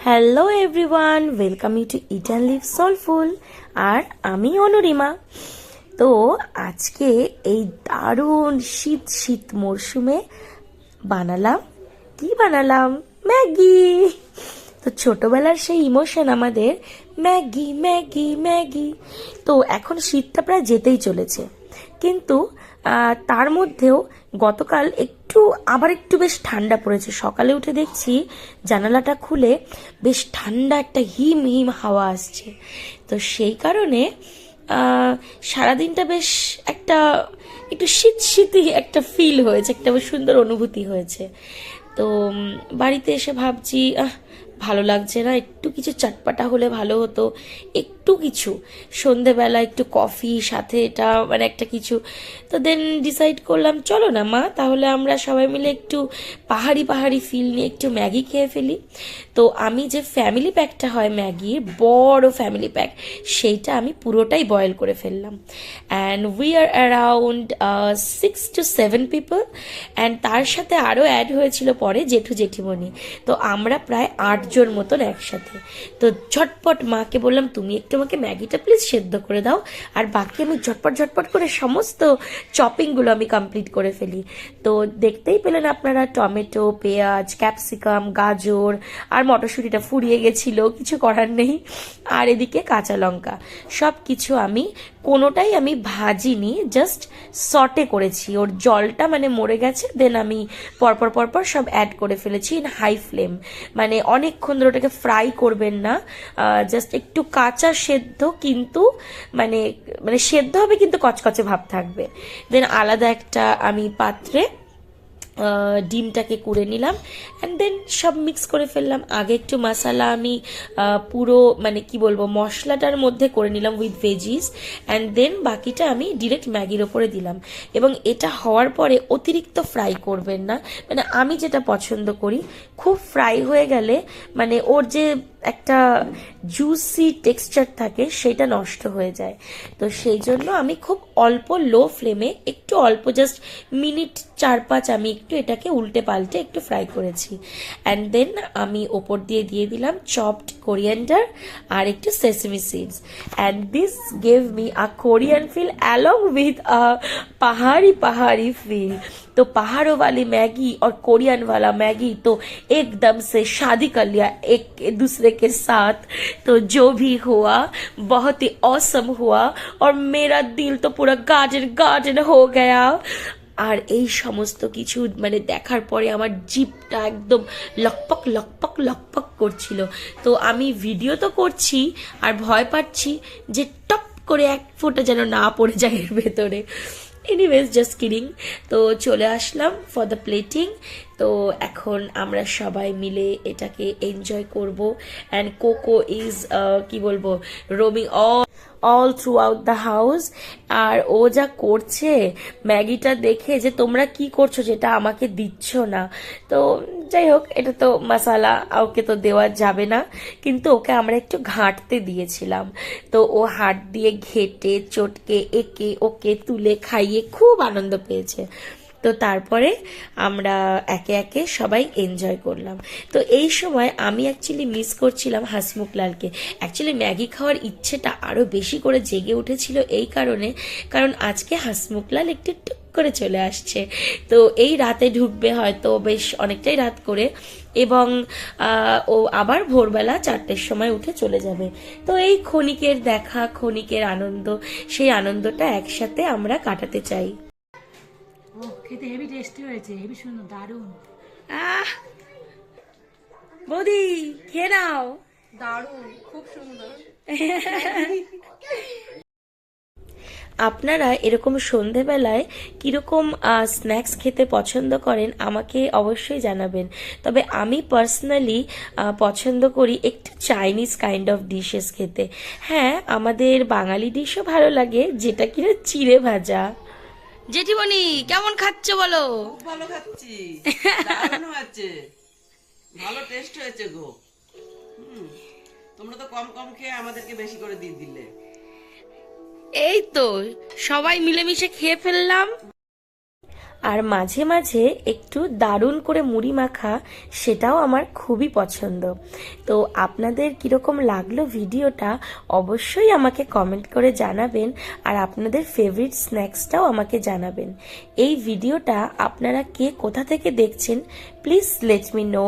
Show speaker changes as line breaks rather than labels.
Hello everyone, welcome you to eat and live soulful. আর আমি অনুরিমা। তো আজকে এই দারুণ শীত শীত মরশুমে বানালাম ম্যাগি। তো ছোটবেলার সেই ইমোশন আমাদের, ম্যাগি ম্যাগি ম্যাগি। তো এখন শীতটা প্রায় যেতেই চলেছে, কিন্তু তার মধ্যেও গতকাল আবার একটু বেশ ঠান্ডা পড়েছে। সকালে উঠে দেখছি জানালাটা খুলে বেশ ঠান্ডা একটা হিম হিম হাওয়া আসছে। তো সেই কারণে সারাদিনটা বেশ একটু শীত শীতই একটা ফিল হয়েছে, একটা বেশ সুন্দর অনুভূতি হয়েছে। তো বাড়িতে এসে ভাবছি ভালো লাগছে না, একটু কিছু চটপাটা হলে ভালো হতো। একটু কিছু সন্ধেবেলা একটু কফি সাথে এটা মানে একটা কিছু। তো দেন ডিসাইড করলাম চলো না মা, তাহলে আমরা সবাই মিলে একটু পাহাড়ি পাহাড়ি ফিল নিয়ে একটু ম্যাগি খেয়ে ফেলি। তো আমি যে ফ্যামিলি প্যাকটা হয় ম্যাগির, বড় ফ্যামিলি প্যাক, সেইটা আমি পুরোটাই বয়েল করে ফেললাম। And we are around 6 to 7 people. And তার সাথে আরও অ্যাড হয়েছিল পরে জেঠু জেঠিমণি। তো আমরা প্রায় 8 জন মতন একসাথে। তো ঝটপট মাকে বললাম তুমি একটু আমাকে ম্যাগিটা প্লিজ সেদ্ধ করে দাও, আর বাকি আমি ঝটপট ঝটপট করে সমস্ত চপিংগুলো আমি কমপ্লিট করে ফেলি। তো দেখতেই পেলেন আপনারা, টমেটো, পেঁয়াজ, ক্যাপসিকাম, গাজর আর মটরশুঁটিটা ফুরিয়ে গেছিল, কিছু করার নেই। আর এদিকে কাঁচা লঙ্কা, সব কিছু আমি কোনোটাই আমি ভাজিনি, জাস্ট সটে করেছি। ওর জলটা মানে মরে গেছে, দেন আমি পরপর পরপর সব অ্যাড করে ফেলেছি ইন হাই ফ্লেম। মানে অনেকক্ষণ ধরে ওটাকে ফ্রাই করবেন না, জাস্ট একটু কাঁচা সেদ্ধ, কিন্তু মানে মানে সেদ্ধ হবে কিন্তু কচকচে ভাব থাকবে। দেন আলাদা একটা আমি পাত্রে ডিমটাকে কুড়ে নিলাম, অ্যান্ড দেন সব মিক্স করে ফেললাম। আগে একটু মশলা আমি পুরো মানে কি বলবো মশলাটার মধ্যে করে নিলাম উইথ ভেজিস, অ্যান্ড দেন বাকিটা আমি ডিরেক্ট ম্যাগির ওপরে দিলাম। এবং এটা হওয়ার পরে অতিরিক্ত ফ্রাই করবেন না, মানে আমি যেটা পছন্দ করি খুব ফ্রাই হয়ে গেলে মানে ওর যে একটা জুসি টেক্সচার থাকে সেটা নষ্ট হয়ে যায়। তো সেই জন্য আমি খুব অল্প লো ফ্লেমে একটু অল্প জাস্ট মিনিট 4-5 আমি একটু এটাকে উল্টে পাল্টে একটু ফ্রাই করেছি। অ্যান্ড দেন আমি ওপর দিয়ে দিলাম চপড কোরিয়ান্ডার আর একটু sesame seeds, and this gave me a Korean feel along with a Pahadi feel. तो पहाड़ों वाली मैगी और कोरियन वाला मैगी तो एकदम से शादी कर लिया एक दूसरे के साथ। तो जो भी हुआ बहुत ही औसम हुआ, और मेरा दिल तो पूरा गार्डन गार्डन हो गया। আর এই সমস্ত কিছু মানে দেখার পরে আমার জিভটা একদম লকপক লকপক লকপক করছিল। তো আমি ভিডিও তো করছি আর ভয় পাচ্ছি যে টপ করে এক ফোঁটা যেন না পড়ে যায় এর ভেতরে। Anyways, just kidding. তো চলে আসলাম ফর দ্য প্লেটিং। তো এখন আমরা সবাই মিলে এটাকে এনজয় করব। অ্যান্ড কোকো ইজ কি বলবো roaming all throughout the house হাউস। আর ও যা করছে ম্যাগিটা দেখে, যে তোমরা কি করছো যেটা আমাকে দিচ্ছ না। তো যাই হোক, এটা তো মশালা, ওকে তো দেওয়া যাবে না, কিন্তু ওকে আমরা একটু ঘাঁটতে দিয়েছিলাম। তো ও হাত দিয়ে ঘেটে চটকে একে ওকে তুলে খাইয়ে খুব আনন্দ পেয়েছে। তো তারপরে আমরা একে একে সবাই এনজয় করলাম। তো এই সময় আমি অ্যাকচুয়ালি মিস করছিলাম হাসমুখ লালকে। অ্যাকচুয়ালি ম্যাগি খাওয়ার ইচ্ছেটা আরও বেশি করে জেগে উঠেছিল এই কারণে, কারণ আজকে হাসমুখ লাল একটু টুক করে চলে আসছে। তো এই রাতে ঢুকবে হয়তো, বেশ অনেকটাই রাত করে, এবং ও আবার ভোরবেলা 4টের সময় উঠে চলে যাবে। তো এই ক্ষণিকের দেখা, ক্ষণিকের আনন্দ, সেই আনন্দটা একসাথে আমরা কাটাতে চাই।
ও খেতে হেভি টেস্টি হয়েছে, হেভি সুন্দর, দারুণ।
আহ বৌদি, খেয়ে নাও।
দারুণ, খুব সুন্দর।
আপনারা এরকম সন্ধেবেলায় কীরকম স্ন্যাক্স খেতে পছন্দ করেন আমাকে অবশ্যই জানাবেন। তবে আমি পার্সোনালি পছন্দ করি একটু চাইনিজ কাইন্ড অফ ডিশেস খেতে। হ্যাঁ, আমাদের বাঙালি ডিশও ভালো লাগে, যেটা কিনা চিড়ে ভাজা। জেঠিমণি কেমন খাচ্ছ বলো?
খুব ভালো খাচ্ছি, দারুণ হয়েছে, ভালো টেস্ট হয়েছে গো। তোমরা তো কম কম খেয়ে আমাদেরকে বেশি করে দিয়ে দিলে।
এই তো সবাই মিলেমিশে খেয়ে ফেললাম। আর মাঝে মাঝে একটু দারুণ করে মুড়ি মাখা, সেটাও আমার খুবই পছন্দ। তো আপনাদের কীরকম লাগলো ভিডিওটা অবশ্যই আমাকে কমেন্ট করে জানাবেন, আর আপনাদের ফেভারিট স্ন্যাক্সটাও আমাকে জানাবেন। এই ভিডিওটা আপনারা কে কোথা থেকে দেখছেন প্লিজ লেট মি নো।